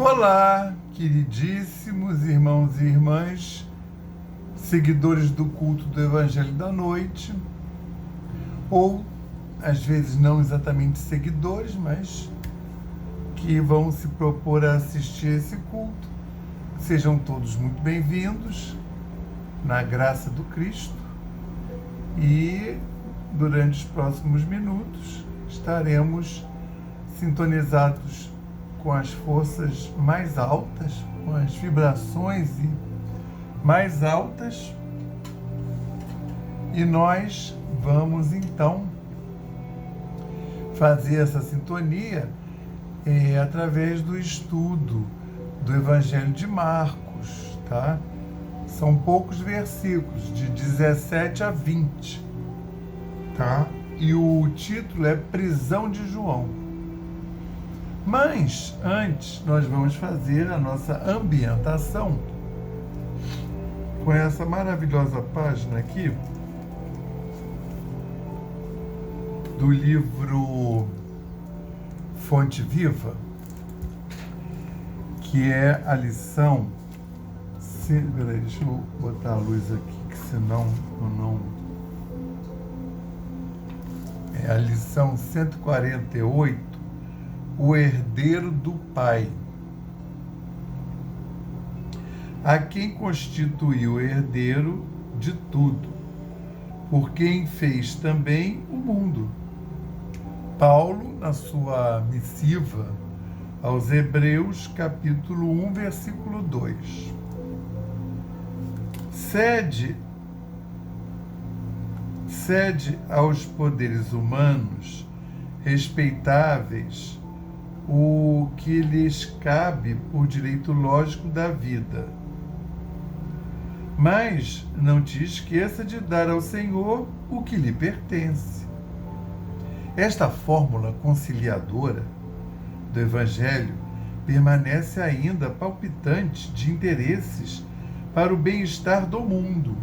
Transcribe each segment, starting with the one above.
Olá, queridíssimos irmãos e irmãs, seguidores do culto do Evangelho da Noite, ou às vezes não exatamente seguidores, mas que vão se propor a assistir esse culto. Sejam todos muito bem-vindos, na graça do Cristo, e durante os próximos minutos estaremos sintonizados com as forças mais altas, com as vibrações mais altas, e nós vamos então fazer essa sintonia através do estudo do Evangelho de Marcos, tá? São poucos versículos, de 17 a 20, tá? E o título é Prisão de João. Mas, antes, nós vamos fazer a nossa ambientação com essa maravilhosa página aqui do livro Fonte Viva, que é a lição... Peraí, deixa eu botar a luz aqui, que senão eu não... É a lição 148, o herdeiro do Pai, a quem constituiu herdeiro de tudo, por quem fez também o mundo. Paulo, na sua missiva aos Hebreus, capítulo 1, versículo 2. Cede aos poderes humanos respeitáveis o que lhes cabe por direito lógico da vida. Mas não te esqueça de dar ao Senhor o que lhe pertence. Esta fórmula conciliadora do Evangelho permanece ainda palpitante de interesses para o bem-estar do mundo.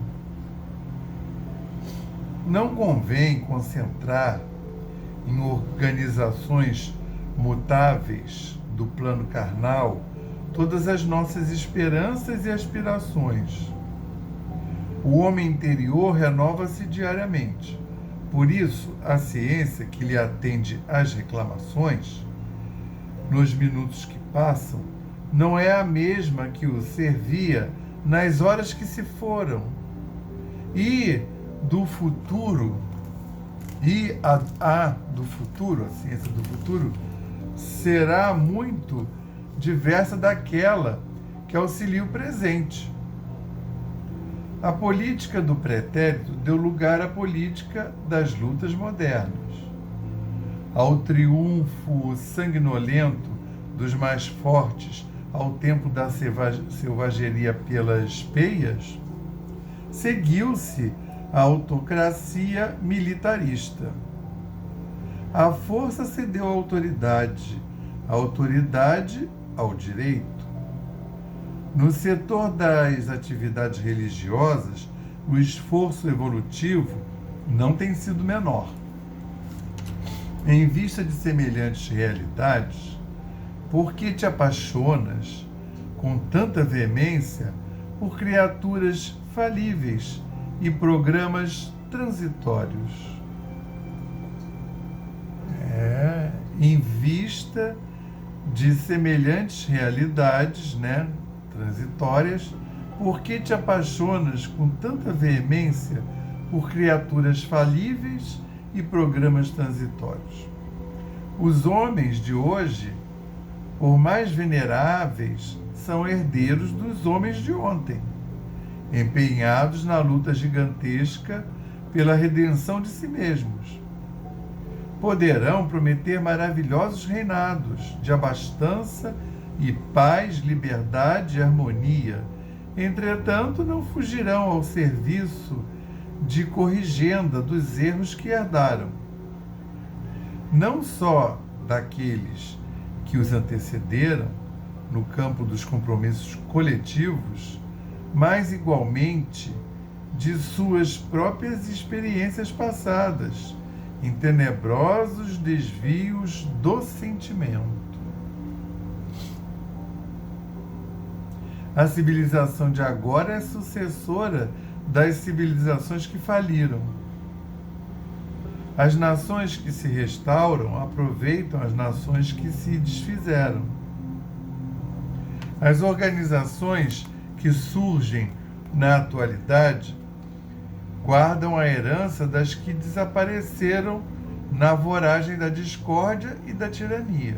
Não convém concentrar em organizações mutáveis do plano carnal todas as nossas esperanças e aspirações. O homem interior renova-se diariamente. Por isso, a ciência que lhe atende às reclamações, nos minutos que passam, não é a mesma que o servia nas horas que se foram. E do futuro, do futuro, a ciência do futuro, será muito diversa daquela que auxilia o presente. A política do pretérito deu lugar à política das lutas modernas. Ao triunfo sanguinolento dos mais fortes ao tempo da selvageria pelas peias, seguiu-se a autocracia militarista. A força cedeu à autoridade, a autoridade ao direito. No setor das atividades religiosas, o esforço evolutivo não tem sido menor. Em vista de semelhantes realidades, por que te apaixonas com tanta veemência por criaturas falíveis e programas transitórios? Em vista de semelhantes realidades, transitórias, por que te apaixonas com tanta veemência por criaturas falíveis e programas transitórios? Os homens de hoje, por mais veneráveis, são herdeiros dos homens de ontem, empenhados na luta gigantesca pela redenção de si mesmos. Poderão prometer maravilhosos reinados de abastança e paz, liberdade e harmonia. Entretanto, não fugirão ao serviço de corrigenda dos erros que herdaram, não só daqueles que os antecederam no campo dos compromissos coletivos, mas igualmente de suas próprias experiências passadas, em tenebrosos desvios do sentimento. A civilização de agora é sucessora das civilizações que faliram. As nações que se restauram aproveitam as nações que se desfizeram. As organizações que surgem na atualidade guardam a herança das que desapareceram na voragem da discórdia e da tirania.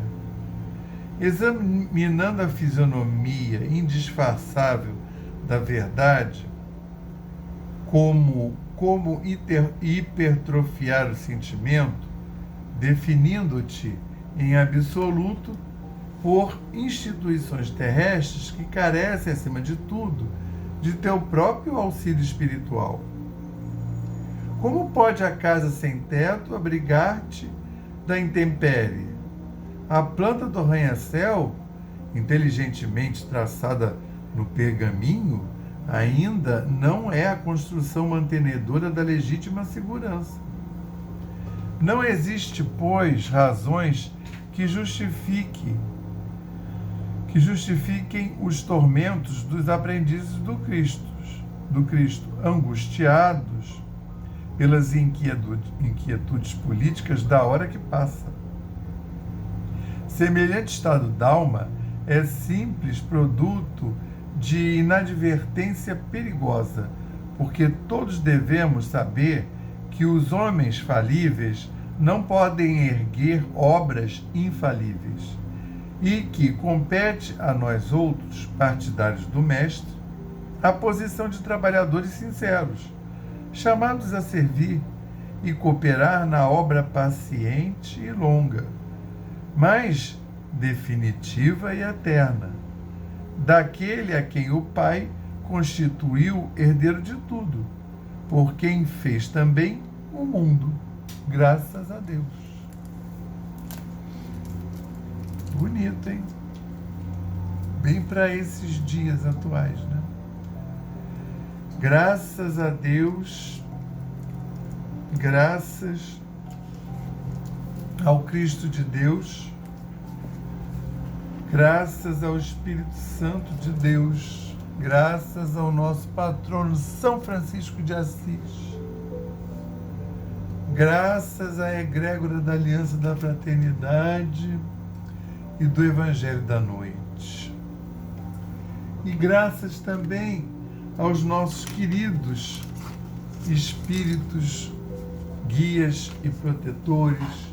Examinando a fisionomia indisfarçável da verdade, como hipertrofiar o sentimento, definindo-te em absoluto por instituições terrestres que carecem, acima de tudo, de teu próprio auxílio espiritual. Como pode a casa sem teto abrigar-te da intempérie? A planta do arranha-céu, inteligentemente traçada no pergaminho, ainda não é a construção mantenedora da legítima segurança. Não existe, pois, razões que justifiquem os tormentos dos aprendizes do Cristo, angustiados pelas inquietudes políticas da hora que passa. Semelhante estado d'alma é simples produto de inadvertência perigosa, porque todos devemos saber que os homens falíveis não podem erguer obras infalíveis, e que compete a nós outros, partidários do Mestre, a posição de trabalhadores sinceros, chamados a servir e cooperar na obra paciente e longa, mas definitiva e eterna, daquele a quem o Pai constituiu herdeiro de tudo, por quem fez também o mundo, graças a Deus. Bonito, hein? Bem para esses dias atuais, né? Graças a Deus, graças ao Cristo de Deus, graças ao Espírito Santo de Deus, graças ao nosso patrono São Francisco de Assis, graças à egrégora da Aliança da Fraternidade e do Evangelho da Noite. E graças também aos nossos queridos espíritos, guias e protetores,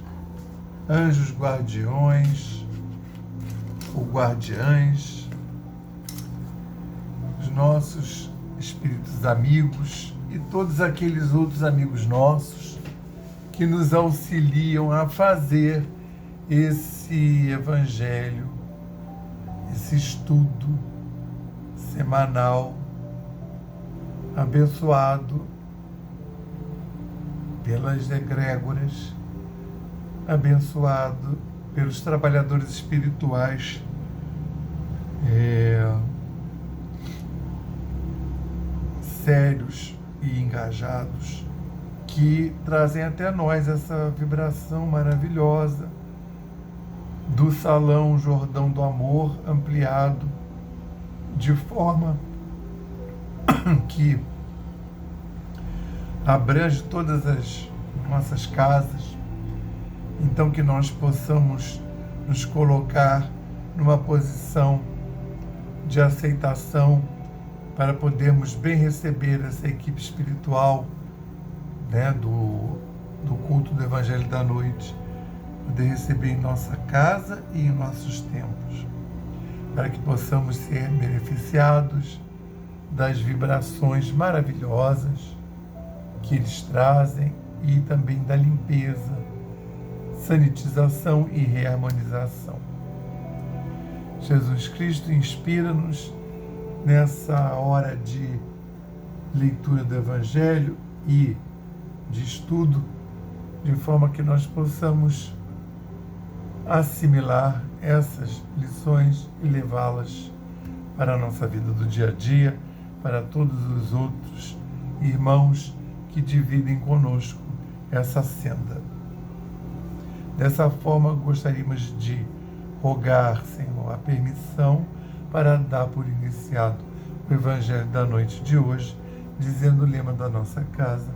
anjos guardiões ou guardiães, os nossos espíritos amigos e todos aqueles outros amigos nossos que nos auxiliam a fazer esse evangelho, esse estudo semanal, abençoado pelas egrégoras, abençoado pelos trabalhadores espirituais sérios e engajados, que trazem até nós essa vibração maravilhosa do Salão Jordão do Amor ampliado, de forma que abrange todas as nossas casas, então que nós possamos nos colocar numa posição de aceitação para podermos bem receber essa equipe espiritual, né, do culto do Evangelho da Noite, poder receber em nossa casa e em nossos templos, para que possamos ser beneficiados das vibrações maravilhosas que eles trazem e também da limpeza, sanitização e reharmonização. Jesus Cristo, inspira-nos nessa hora de leitura do Evangelho e de estudo, de forma que nós possamos assimilar essas lições e levá-las para a nossa vida do dia a dia, para todos os outros irmãos que dividem conosco essa senda. Dessa forma, gostaríamos de rogar, Senhor, a permissão para dar por iniciado o Evangelho da noite de hoje, dizendo o lema da nossa casa: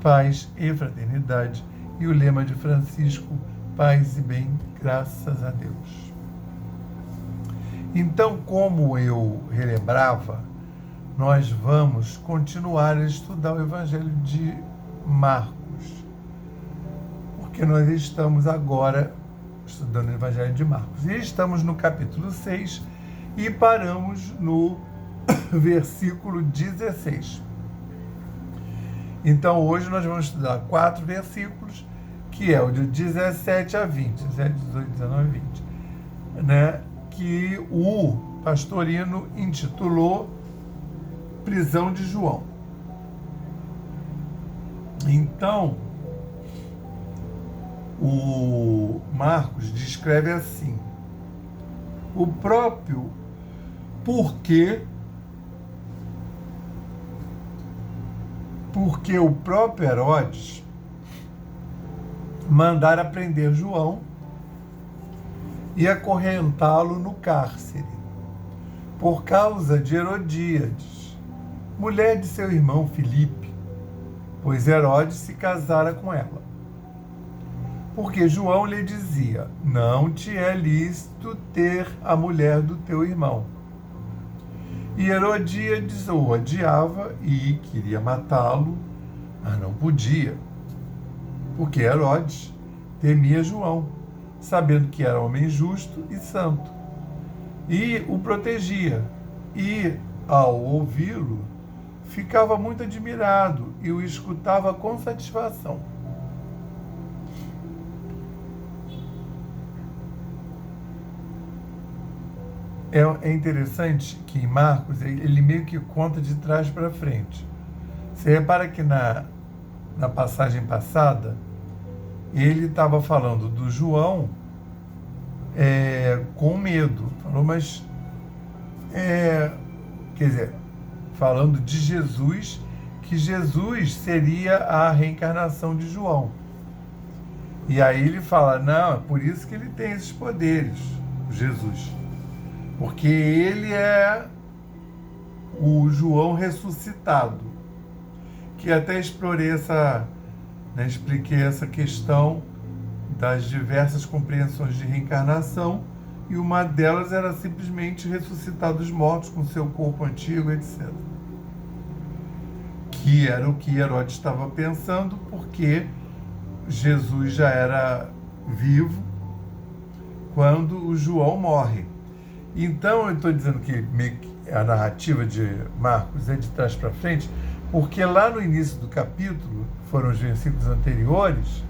paz e fraternidade, e o lema de Francisco: paz e bem, graças a Deus. Então, como eu relembrava, nós vamos continuar a estudar o Evangelho de Marcos, porque nós estamos agora estudando o Evangelho de Marcos. E estamos no capítulo 6 e paramos no versículo 16. Então, hoje nós vamos estudar 4 versículos, que é o de 17 a 20, 17, 18, 19 e 20, né? Que o Pastorino intitulou Prisão de João. Então, o Marcos descreve assim: o próprio porque o próprio Herodes mandara prender João e acorrentá-lo no cárcere, por causa de Herodíades, mulher de seu irmão Filipe, pois Herodes se casara com ela. Porque João lhe dizia: não te é lícito ter a mulher do teu irmão. E Herodíades o odiava e queria matá-lo, mas não podia, porque Herodes temia João, sabendo que era homem justo e santo, e o protegia. E, ao ouvi-lo, ficava muito admirado e o escutava com satisfação. É interessante que em Marcos ele meio que conta de trás para frente. Você repara que na passagem passada ele estava falando do João com medo. Falou, mas quer dizer, falando de Jesus, que Jesus seria a reencarnação de João. E aí ele fala: não, é por isso que ele tem esses poderes, Jesus. Porque ele é o João ressuscitado. Que até expliquei essa questão das diversas compreensões de reencarnação, e uma delas era simplesmente ressuscitar dos mortos com seu corpo antigo, etc. Que era o que Herodes estava pensando, porque Jesus já era vivo quando o João morre. Então, eu estou dizendo que a narrativa de Marcos é de trás para frente, porque lá no início do capítulo, foram os versículos anteriores,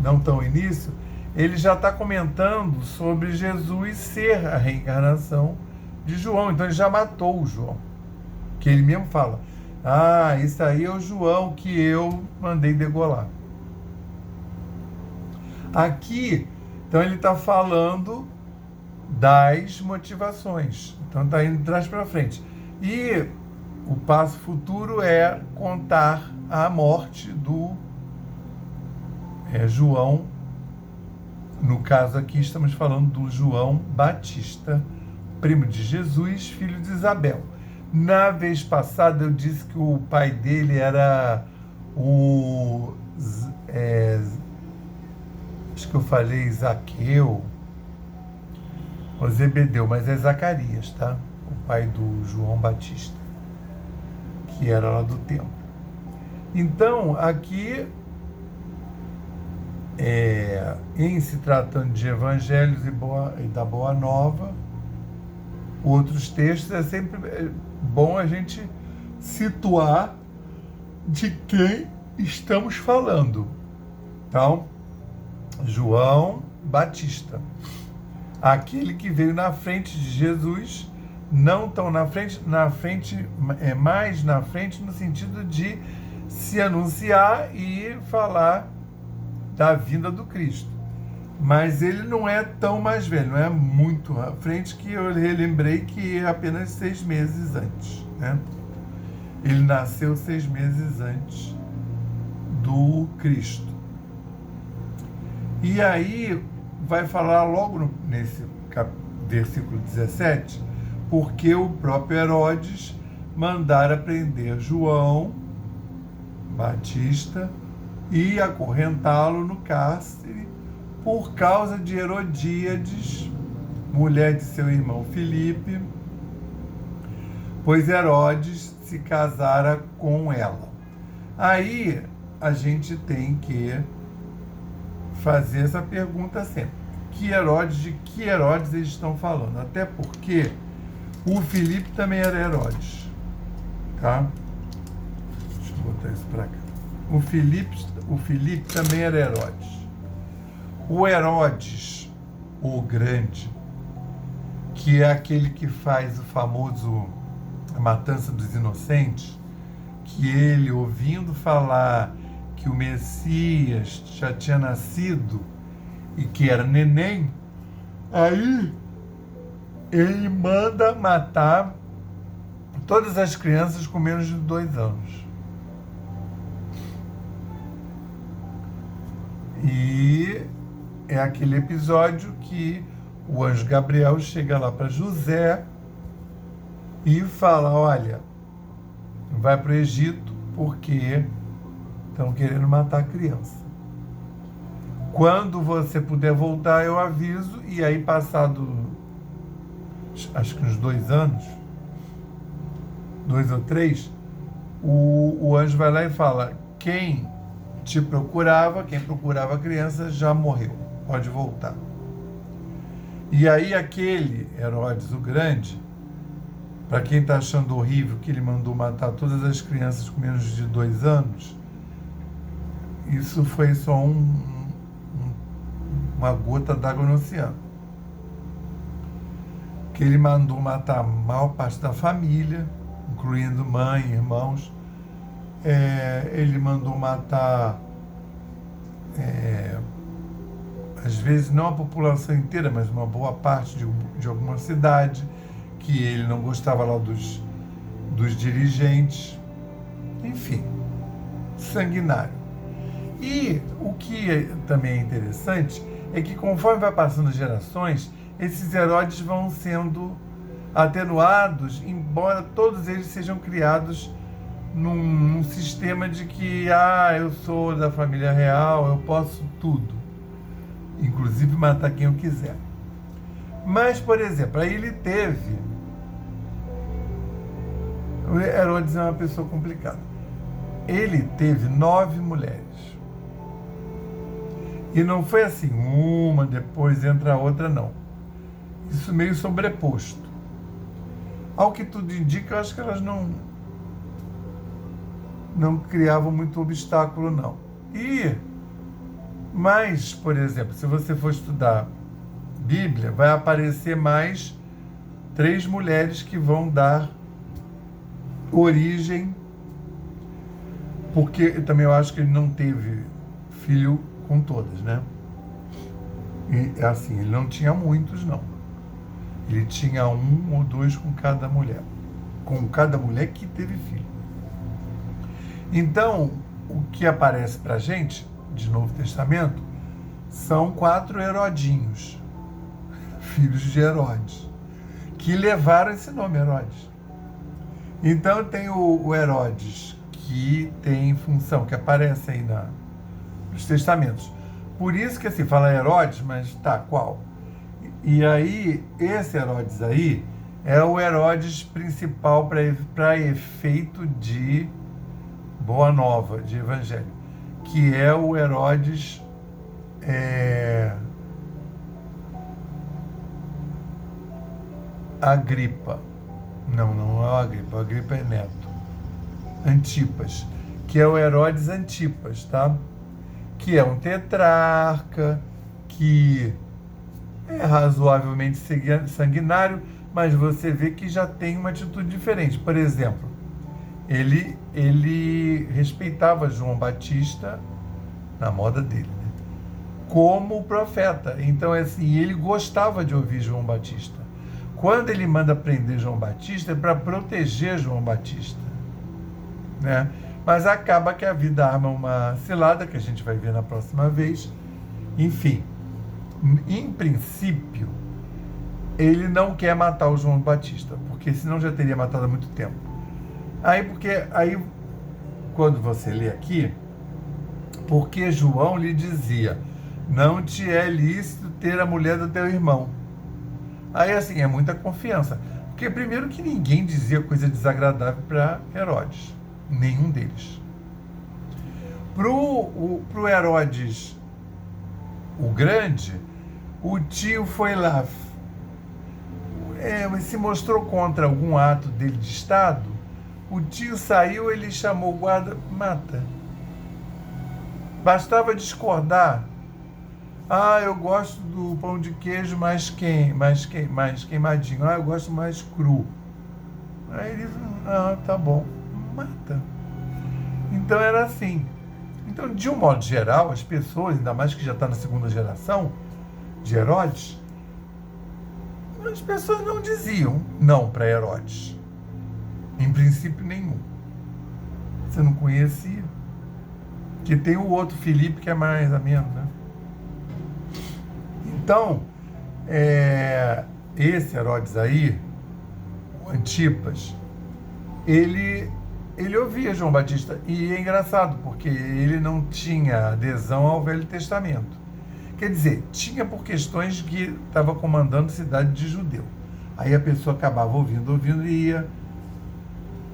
não tão início, ele já está comentando sobre Jesus ser a reencarnação de João. Então, ele já matou o João, que ele mesmo fala: ah, isso aí é o João que eu mandei degolar. Aqui, então, ele está falando das motivações. Então está indo de trás para frente. E o passo futuro é contar a morte do João. No caso aqui estamos falando do João Batista, primo de Jesus, filho de Isabel. Na vez passada eu disse que o pai dele era acho que eu falei Zaqueu, o Zebedeu, mas é Zacarias, tá? O pai do João Batista, que era lá do templo. Então, aqui, em se tratando de evangelhos e da Boa Nova, outros textos, é sempre bom a gente situar de quem estamos falando. Então, João Batista, aquele que veio na frente de Jesus, não tão na frente, mais na frente no sentido de se anunciar e falar da vinda do Cristo. Mas ele não é tão mais velho, não é muito à frente, que eu relembrei que é apenas 6 meses antes, né? Ele nasceu 6 meses antes do Cristo. E aí vai falar logo nesse versículo 17, porque o próprio Herodes mandara prender João Batista e acorrentá-lo no cárcere por causa de Herodíades, mulher de seu irmão Filipe, pois Herodes se casara com ela. Aí a gente tem que fazer essa pergunta sempre. De que Herodes eles estão falando? Até porque o Filipe também era Herodes. Tá? Deixa eu botar isso para cá. O Filipe também era Herodes. O Herodes, o Grande, que é aquele que faz o famoso a matança dos inocentes, que ele, ouvindo falar que o Messias já tinha nascido e que era neném, aí ele manda matar todas as crianças com menos de 2 anos. E é aquele episódio que o anjo Gabriel chega lá para José e fala, olha, vai para o Egito porque estão querendo matar a criança. Quando você puder voltar, eu aviso. E aí, passado, acho que uns 2 anos, 2 ou 3, o anjo vai lá e fala, quem procurava a criança já morreu, pode voltar. E aí aquele Herodes o Grande, para quem está achando horrível que ele mandou matar todas as crianças com menos de 2 anos, isso foi só uma gota d'água no oceano. Que ele mandou matar a maior parte da família, incluindo mãe, irmãos. Ele mandou matar, às vezes não a população inteira, mas uma boa parte de alguma cidade, que ele não gostava lá dos dirigentes. Enfim, sanguinário. E o que também é interessante é que conforme vai passando as gerações, esses Herodes vão sendo atenuados, embora todos eles sejam criados num sistema de que, eu sou da família real, eu posso tudo, inclusive matar quem eu quiser. Mas, por exemplo, aí ele teve... O Herodes é uma pessoa complicada. Ele teve 9 mulheres. E não foi assim, uma, depois entra a outra, não. Isso meio sobreposto. Ao que tudo indica, eu acho que elas não criavam muito obstáculo, não. Mas, por exemplo, se você for estudar Bíblia, vai aparecer mais 3 mulheres que vão dar origem, porque também eu acho que ele não teve filho com todas, né? E assim, ele não tinha muitos, não. Ele tinha 1 ou 2 com cada mulher. Com cada mulher que teve filho. Então, o que aparece pra gente, de Novo Testamento, são 4 Herodinhos, filhos de Herodes, que levaram esse nome, Herodes. Então, tem o Herodes, que tem função, que aparece aí nos testamentos. Por isso que assim, fala Herodes, mas tá, qual? E aí, esse Herodes aí é o Herodes principal para efeito de Boa Nova, de Evangelho, que é o Herodes Agripa. Não é o Agripa. O Agripa é neto. Antipas, que é o Herodes Antipas, tá? Que é um tetrarca, que é razoavelmente sanguinário, mas você vê que já tem uma atitude diferente. Por exemplo, ele respeitava João Batista, na moda dele, né? Como profeta. Então, assim, ele gostava de ouvir João Batista. Quando ele manda prender João Batista, é para proteger João Batista, né? Mas acaba que a vida arma uma cilada, que a gente vai ver na próxima vez. Enfim, em princípio, ele não quer matar o João Batista, porque senão já teria matado há muito tempo. Aí, quando você lê aqui, porque João lhe dizia, não te é lícito ter a mulher do teu irmão. Aí, assim, é muita confiança. Porque, primeiro, que ninguém dizia coisa desagradável para Herodes. Nenhum deles. Pro Herodes, o grande, o tio foi lá, se mostrou contra algum ato dele de Estado, o tio saiu, ele chamou o guarda, mata. Bastava discordar. Ah, eu gosto do pão de queijo mais queimadinho. Ah, eu gosto mais cru. Aí ele falou, tá bom, mata. Então era assim. Então, de um modo geral, as pessoas, ainda mais que já está na segunda geração de Herodes, as pessoas não diziam não para Herodes. Em princípio nenhum. Você não conhecia. Que tem o outro Filipe que é mais ou menos, né? Então, esse Herodes aí, o Antipas, ele ouvia João Batista. E é engraçado, porque ele não tinha adesão ao Velho Testamento. Quer dizer, tinha por questões que estava comandando cidade de judeu. Aí a pessoa acabava ouvindo e ia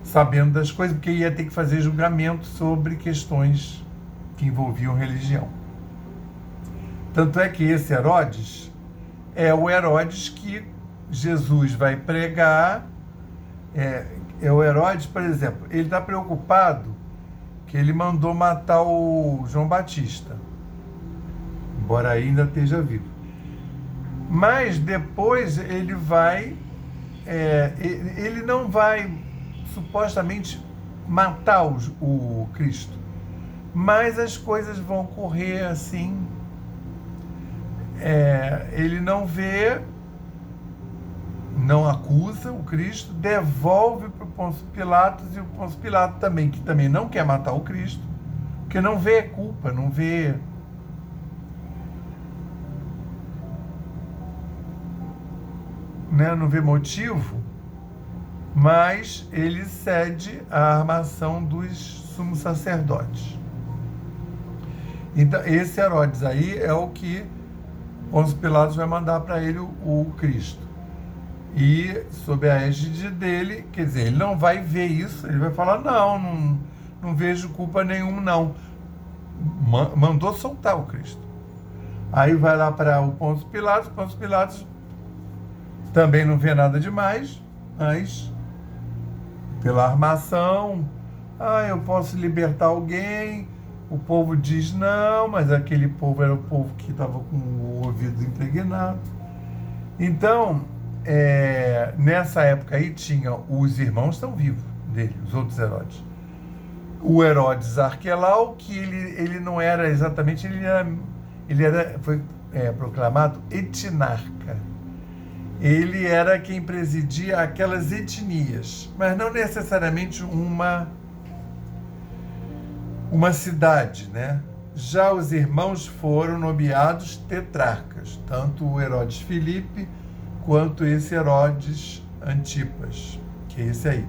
sabendo das coisas, porque ia ter que fazer julgamento sobre questões que envolviam religião. Tanto é que esse Herodes é o Herodes que Jesus vai pregar. É o Herodes, por exemplo, ele está preocupado que ele mandou matar o João Batista, embora ainda esteja vivo. Mas depois ele vai, ele não vai supostamente matar o Cristo, mas as coisas vão correr assim. Ele não vê, não acusa o Cristo, devolve para o Pôncio Pilatos, e o Pôncio Pilatos também, que também não quer matar o Cristo, porque não vê culpa, não vê motivo, mas ele cede à armação dos sumos sacerdotes. Então, esse Herodes aí é o que Pôncio Pilatos vai mandar para ele o Cristo. E, sob a égide dele, quer dizer, ele não vai ver isso, ele vai falar, não vejo culpa nenhuma, não. Mandou soltar o Cristo. Aí vai lá para o Pôncio Pilatos também não vê nada demais, mas pela armação, eu posso libertar alguém. O povo diz não, mas aquele povo era o povo que estava com o ouvido impregnado. Então, nessa época aí tinha os irmãos estão vivos dele, os outros Herodes. O Herodes Arquelau, que ele não era exatamente, foi proclamado etnarca. Ele era quem presidia aquelas etnias, mas não necessariamente uma cidade, né? Já os irmãos foram nomeados tetrarcas, tanto o Herodes Filipe quanto esse Herodes Antipas, que é esse aí.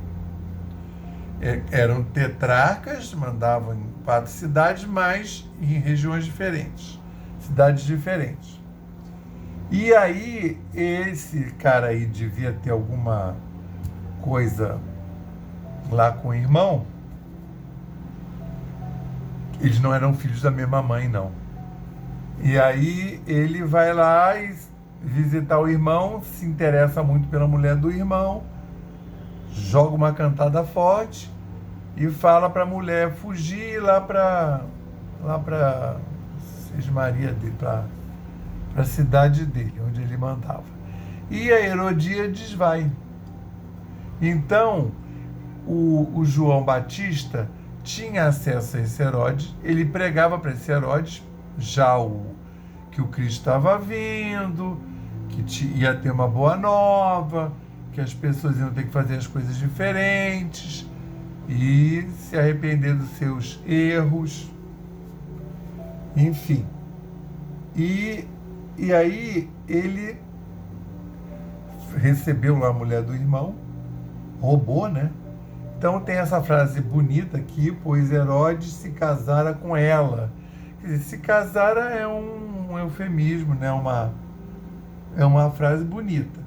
Eram tetrarcas, mandavam em 4 cidades, mas em regiões diferentes, cidades diferentes. E aí, esse cara aí devia ter alguma coisa lá com o irmão. Eles não eram filhos da mesma mãe, não. E aí ele vai lá e visitar o irmão, se interessa muito pela mulher do irmão, joga uma cantada forte e fala para a mulher fugir lá para Sesmaria dele, para a cidade dele, onde ele mandava. E a Herodíades vai. Então, o João Batista tinha acesso a esse Herodes, ele pregava para esse Herodes já que o Cristo estava vindo, que ia ter uma boa nova, que as pessoas iam ter que fazer as coisas diferentes e se arrepender dos seus erros, enfim. E aí ele recebeu lá a mulher do irmão, roubou, né? Então tem essa frase bonita aqui, pois Herodes se casara com ela. Quer dizer, se casara é um eufemismo, né? É uma frase bonita.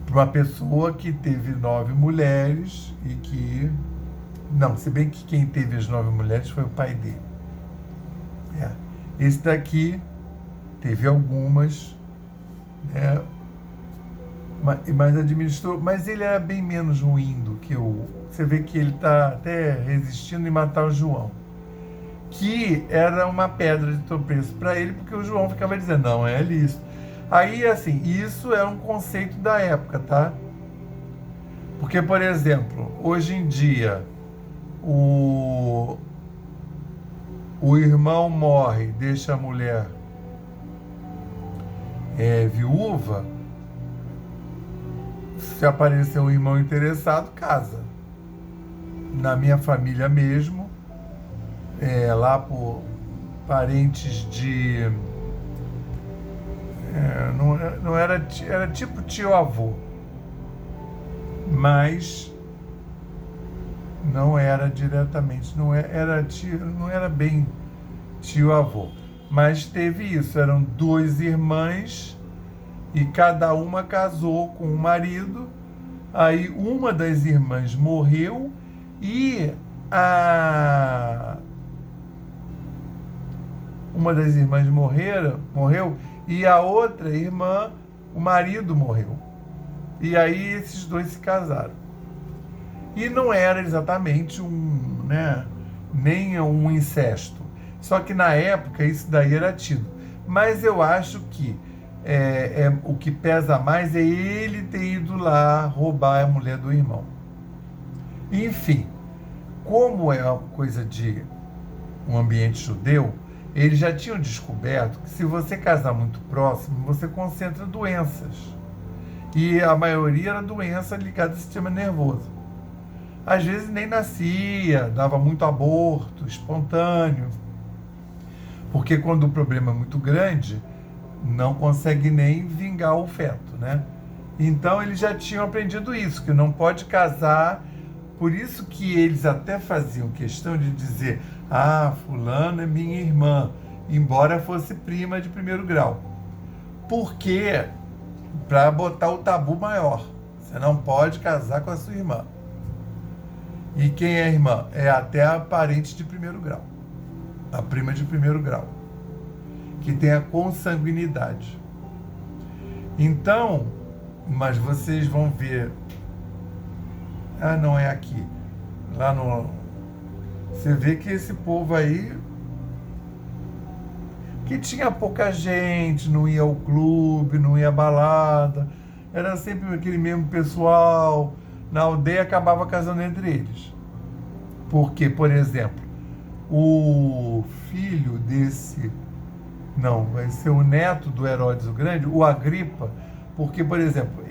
Para uma pessoa que teve 9 mulheres e que... Não, se bem que quem teve as 9 mulheres foi o pai dele. Esse daqui teve algumas, né? Mas administrou, mas ele era bem menos ruim do que o... Você vê que ele está até resistindo em matar o João, que era uma pedra de tropeço para ele, porque o João ficava dizendo, não, é lícito. Aí, assim, isso é um conceito da época, tá? Porque, por exemplo, hoje em dia, o irmão morre, deixa a mulher viúva. Se aparecer um irmão interessado, casa. Na minha família mesmo, lá por parentes de... não era tipo tio-avô, mas não era diretamente, não era bem tio-avô, mas teve isso, eram 2 irmãs e cada uma casou com um marido, aí uma das irmãs morreu e uma das irmãs morreu e a outra irmã, o marido morreu. E aí esses 2 se casaram. E não era exatamente nem um incesto. Só que na época isso daí era tido. Mas eu acho que o que pesa mais é ele ter ido lá roubar a mulher do irmão. Enfim, como é uma coisa de um ambiente judeu, eles já tinham descoberto que se você casar muito próximo, você concentra doenças. E a maioria era doença ligada ao sistema nervoso. Às vezes nem nascia, dava muito aborto espontâneo. Porque quando o problema é muito grande, não consegue nem vingar o feto, né? Então eles já tinham aprendido isso, que não pode casar. Por isso que eles até faziam questão de dizer, fulana é minha irmã, embora fosse prima de primeiro grau. Porque, para botar o tabu maior, você não pode casar com a sua irmã. E quem é a irmã? É até a parente de primeiro grau, a prima de primeiro grau, que tem a consanguinidade. Então, mas vocês vão ver, não é aqui, lá no... Você vê que esse povo aí, que tinha pouca gente, não ia ao clube, não ia à balada, era sempre aquele mesmo pessoal, na aldeia acabava casando entre eles. Porque, por exemplo, o filho desse... Não, vai ser o neto do Herodes o Grande, o Agripa, porque, por exemplo,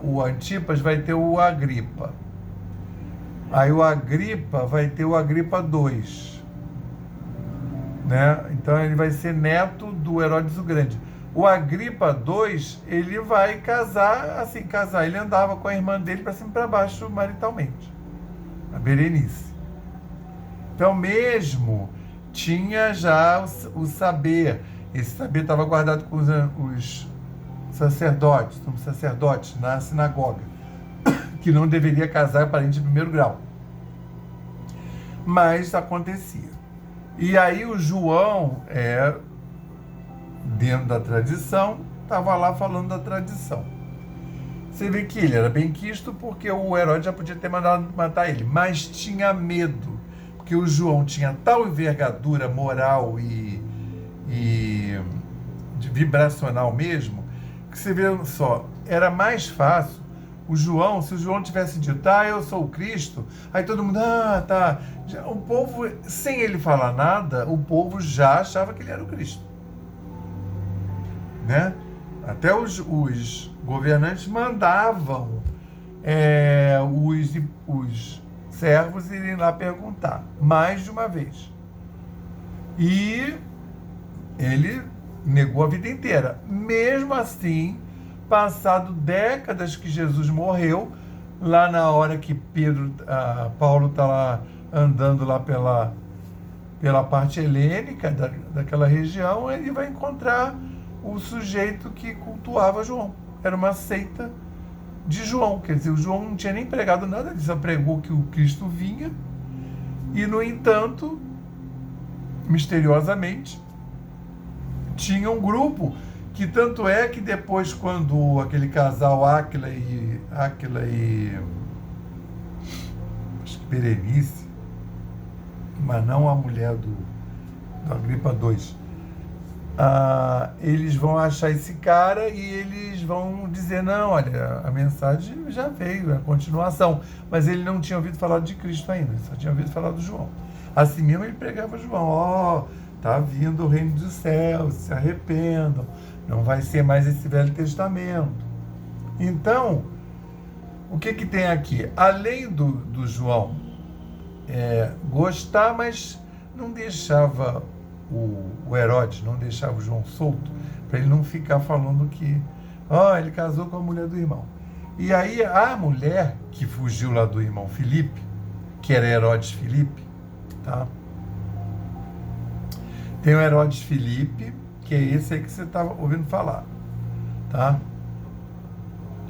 o Antipas vai ter o Agripa. Aí o Agripa vai ter o Agripa II, né? Então ele vai ser neto do Herodes o Grande. O Agripa II, ele vai casar, ele andava com a irmã dele para cima e para baixo maritalmente, a Berenice. Então mesmo tinha já o saber, esse saber estava guardado com os sacerdotes, na sinagoga, que não deveria casar parente de primeiro grau. Mas acontecia. E aí o João, dentro da tradição, estava lá falando da tradição. Você vê que ele era bem quisto porque o Herodes já podia ter mandado matar ele, mas tinha medo, porque o João tinha tal envergadura moral e vibracional mesmo, que você vê só, era mais fácil se o João tivesse dito, eu sou o Cristo, aí todo mundo, tá. O povo, sem ele falar nada, o povo já achava que ele era o Cristo, né? Até os governantes mandavam os servos irem lá perguntar, mais de uma vez. E ele negou a vida inteira. Mesmo assim, passado décadas que Jesus morreu, lá na hora que Paulo está lá andando lá pela parte helênica daquela região, ele vai encontrar o sujeito que cultuava João. Era uma seita de João, quer dizer, o João não tinha nem pregado nada, ele só pregou que o Cristo vinha, e no entanto, misteriosamente, tinha um grupo que tanto é que depois, quando aquele casal Áquila e acho que Berenice, mas não a mulher do Agripa II, eles vão achar esse cara e eles vão dizer, não, olha, a mensagem já veio, é a continuação, mas ele não tinha ouvido falar de Cristo ainda, ele só tinha ouvido falar do João. Assim mesmo ele pregava João, tá vindo o reino dos céus, se arrependam, não vai ser mais esse Velho Testamento. Então, o que tem aqui? Além do João gostar, mas não deixava o Herodes, não deixava o João solto, para ele não ficar falando que ele casou com a mulher do irmão. E aí a mulher que fugiu lá do irmão Filipe, que era Herodes Filipe, tá? Tem o Herodes Filipe, que é esse aí que você estava ouvindo falar, tá?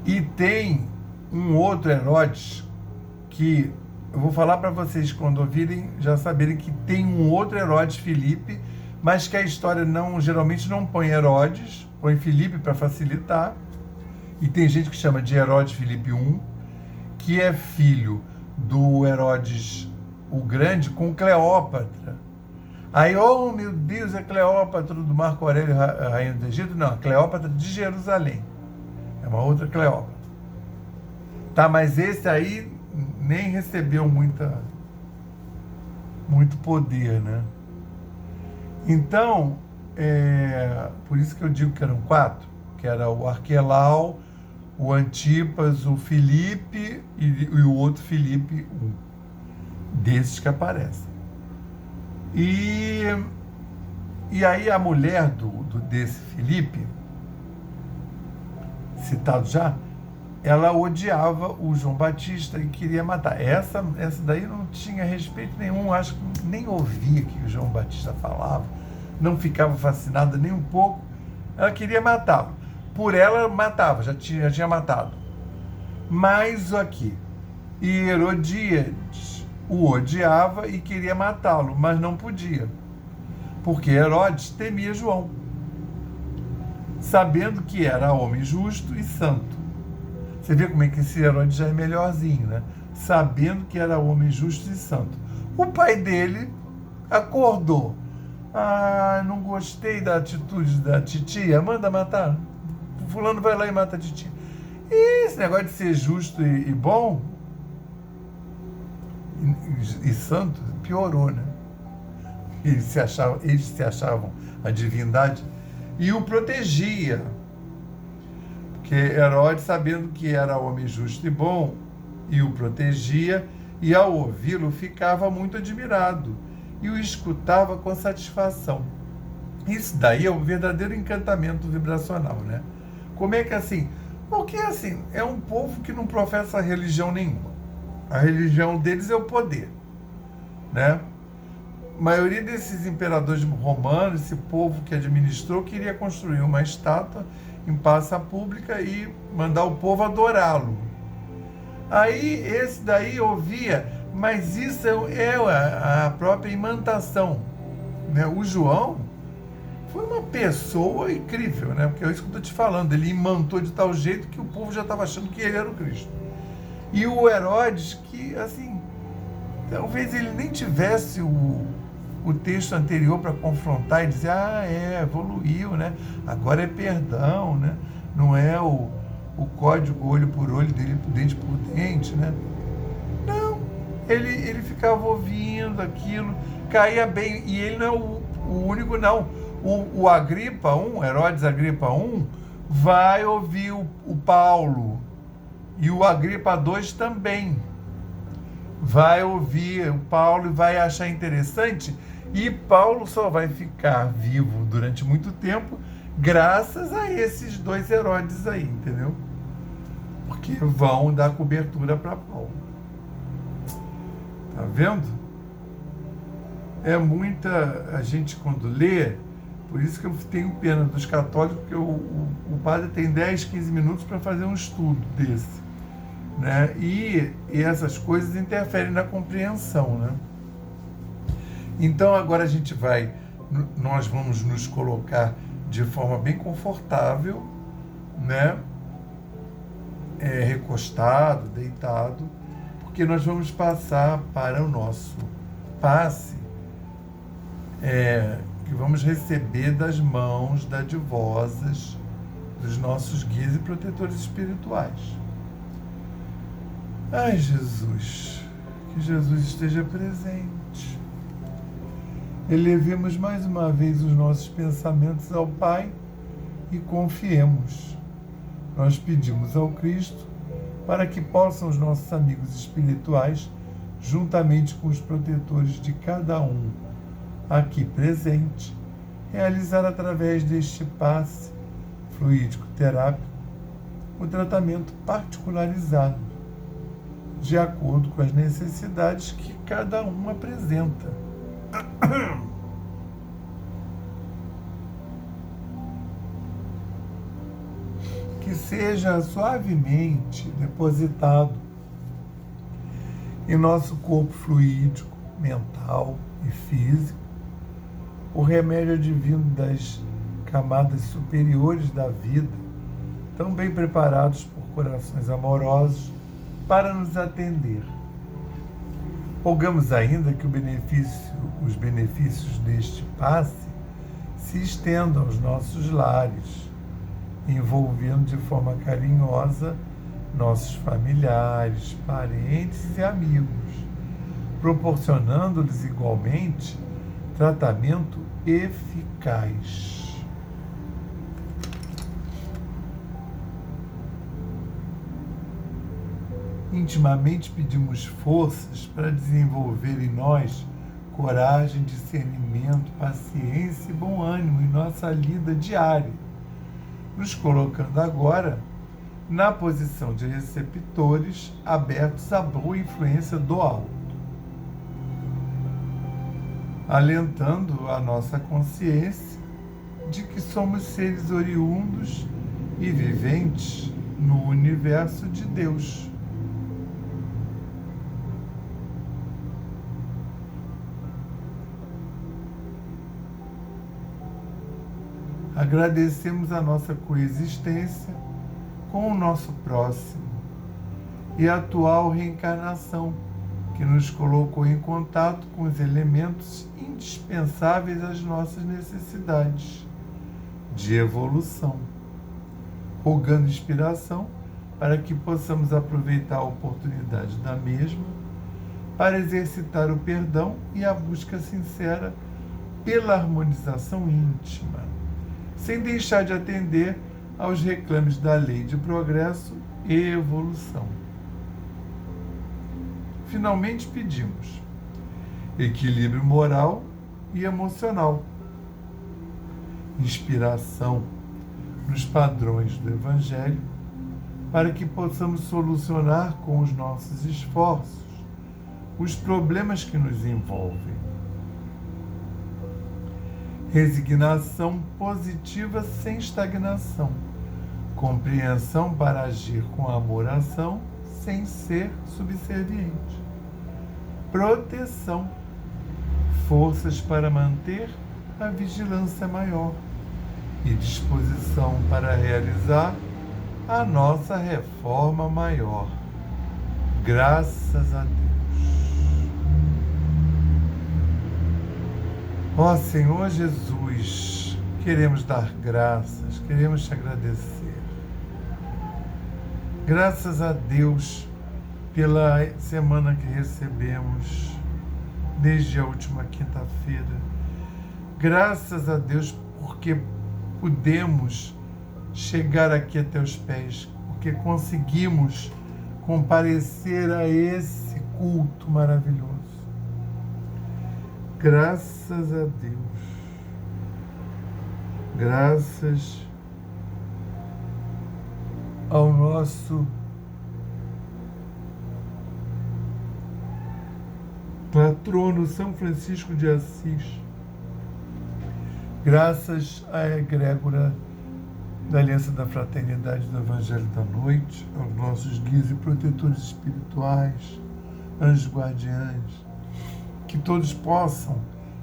E tem um outro Herodes que eu vou falar para vocês quando ouvirem, já saberem que tem um outro Herodes Filipe, mas que a história geralmente não põe Herodes, põe Filipe para facilitar. E tem gente que chama de Herodes Filipe I, que é filho do Herodes o Grande com Cleópatra. Aí, meu Deus, é Cleópatra do Marco Aurélio, rainha do Egito? Não, Cleópatra de Jerusalém. É uma outra Cleópatra. Tá, mas esse aí nem recebeu muito poder, né? Então, por isso que eu digo que eram 4, que era o Arquelau, o Antipas, o Filipe e o outro Filipe, desses que aparecem. E aí a mulher desse Filipe, citado já, ela odiava o João Batista e queria matar. Essa daí não tinha respeito nenhum, acho que nem ouvia o que o João Batista falava, não ficava fascinada nem um pouco. Ela queria matá-lo. Por ela, matava, já tinha matado. Mas aqui, e Herodíades o odiava e queria matá-lo, mas não podia, porque Herodes temia João, sabendo que era homem justo e santo. Você vê como é que esse Herodes já é melhorzinho, né? Sabendo que era homem justo e santo. O pai dele acordou. Não gostei da atitude da titia, manda matar. Fulano vai lá e mata a titia. E esse negócio de ser justo e bom e santo piorou, né? Eles se achavam a divindade e o protegia. Porque Herodes, sabendo que era homem justo e bom, e o protegia, e ao ouvi-lo ficava muito admirado e o escutava com satisfação. Isso daí é o verdadeiro encantamento vibracional, né? Como é que assim? Porque assim, é um povo que não professa religião nenhuma. A religião deles é o poder, né? A maioria desses imperadores romanos, esse povo que administrou, queria construir uma estátua em praça pública e mandar o povo adorá-lo. Aí esse daí ouvia, mas isso é a própria imantação, né? O João foi uma pessoa incrível, né? Porque é isso que eu estou te falando, ele imantou de tal jeito que o povo já estava achando que ele era o Cristo. E o Herodes, que assim, talvez ele nem tivesse o texto anterior para confrontar e dizer, evoluiu, né? Agora é perdão, né? Não é o código olho por olho, dente por dente, né? Não, ele ficava ouvindo aquilo, caía bem, e ele não é o único, não. O Agripa I, Herodes Agripa I, vai ouvir o Paulo, e o Agripa II também vai ouvir o Paulo e vai achar interessante, e Paulo só vai ficar vivo durante muito tempo graças a esses dois Herodes aí, entendeu? Porque vão dar cobertura para Paulo. Tá vendo? É muita... A gente quando lê, por isso que eu tenho pena dos católicos, porque o padre tem 10, 15 minutos para fazer um estudo desse, né? E essas coisas interferem na compreensão, né? Então agora nós vamos nos colocar de forma bem confortável, né? Recostado, deitado, porque nós vamos passar para o nosso passe, que vamos receber das mãos dadivosas dos nossos guias e protetores espirituais. Ai, Jesus, que Jesus esteja presente. Elevemos mais uma vez os nossos pensamentos ao Pai e confiemos. Nós pedimos ao Cristo para que possam os nossos amigos espirituais, juntamente com os protetores de cada um aqui presente, realizar através deste passe fluídico terápico o tratamento particularizado, de acordo com as necessidades que cada um apresenta. Que seja suavemente depositado em nosso corpo fluídico, mental e físico, o remédio advindo das camadas superiores da vida, tão bem preparados por corações amorosos para nos atender. Rogamos ainda que os benefícios deste passe se estendam aos nossos lares, envolvendo de forma carinhosa nossos familiares, parentes e amigos, proporcionando-lhes igualmente tratamento eficaz. Intimamente pedimos forças para desenvolver em nós coragem, discernimento, paciência e bom ânimo em nossa lida diária, nos colocando agora na posição de receptores abertos à boa influência do alto, alentando a nossa consciência de que somos seres oriundos e viventes no universo de Deus. Agradecemos a nossa coexistência com o nosso próximo e a atual reencarnação, que nos colocou em contato com os elementos indispensáveis às nossas necessidades de evolução, rogando inspiração para que possamos aproveitar a oportunidade da mesma para exercitar o perdão e a busca sincera pela harmonização íntima, sem deixar de atender aos reclames da lei de progresso e evolução. Finalmente pedimos equilíbrio moral e emocional, inspiração nos padrões do Evangelho, para que possamos solucionar com os nossos esforços os problemas que nos envolvem. Resignação positiva sem estagnação, compreensão para agir com amor-ação sem ser subserviente, proteção, forças para manter a vigilância maior e disposição para realizar a nossa reforma maior. Graças a Deus. Ó Senhor Jesus, queremos dar graças, queremos te agradecer. Graças a Deus pela semana que recebemos, desde a última quinta-feira. Graças a Deus porque pudemos chegar aqui até os pés, porque conseguimos comparecer a esse culto maravilhoso. Graças a Deus. Graças ao nosso patrono São Francisco de Assis, graças à egrégora da Aliança da Fraternidade do Evangelho da Noite, aos nossos guias e protetores espirituais, anjos guardiães, que todos possam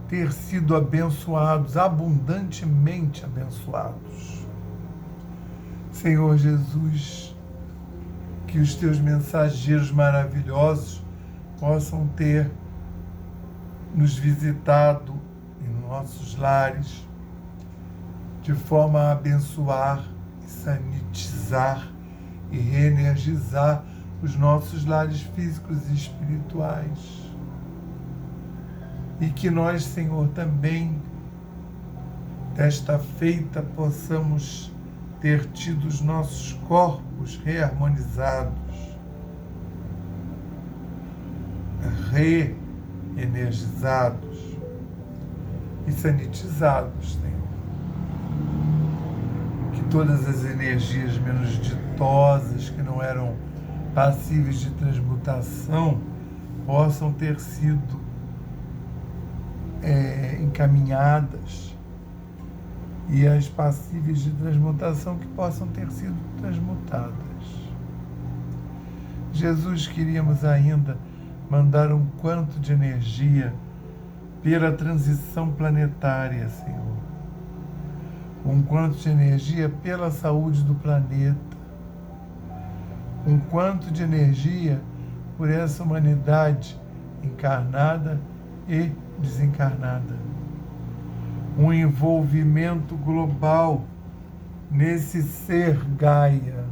ter sido abençoados, abundantemente abençoados. Senhor Jesus, que os teus mensageiros maravilhosos possam ter nos visitado em nossos lares, de forma a abençoar, sanitizar e reenergizar os nossos lares físicos e espirituais. E que nós, Senhor, também, desta feita, possamos ter tido os nossos corpos reharmonizados, reenergizados e sanitizados, Senhor. Que todas as energias menos ditosas, que não eram passíveis de transmutação, possam ter sido encaminhadas, e as passíveis de transmutação que possam ter sido transmutadas. Jesus, queríamos ainda mandar um quanto de energia pela transição planetária, Senhor. Um quanto de energia pela saúde do planeta. Um quanto de energia por essa humanidade encarnada e desencarnada. Um envolvimento global nesse ser Gaia,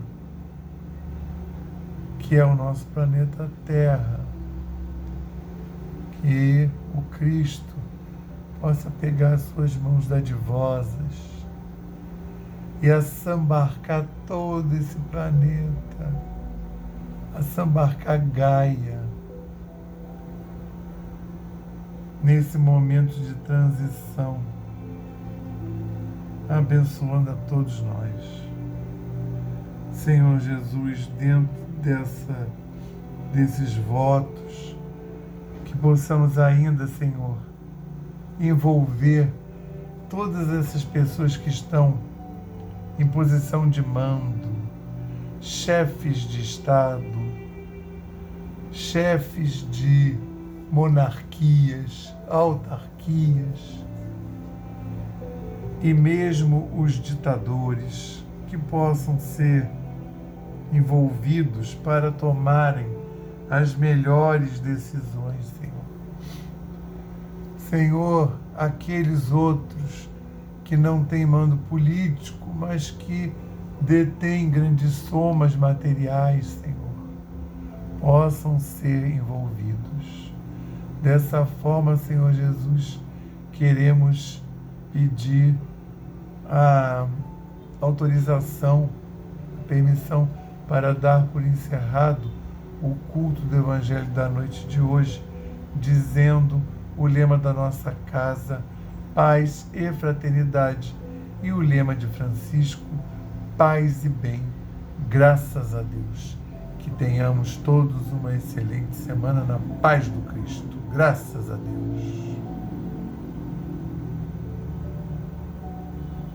que é o nosso planeta Terra. Que o Cristo possa pegar suas mãos dadivosas e assambarcar todo esse planeta, assambarcar Gaia, nesse momento de transição, abençoando a todos nós. Senhor Jesus, dentro desses votos, que possamos ainda, Senhor, envolver todas essas pessoas que estão em posição de mando, chefes de Estado, chefes de monarquias, autarquias e mesmo os ditadores, que possam ser envolvidos para tomarem as melhores decisões, Senhor. Senhor, aqueles outros que não têm mando político, mas que detêm grandes somas materiais, Senhor, possam ser envolvidos. Dessa forma, Senhor Jesus, queremos pedir a autorização, a permissão para dar por encerrado o culto do Evangelho da noite de hoje, dizendo o lema da nossa casa: paz e fraternidade, e o lema de Francisco: paz e bem, graças a Deus. Que tenhamos todos uma excelente semana na paz do Cristo. Graças a Deus.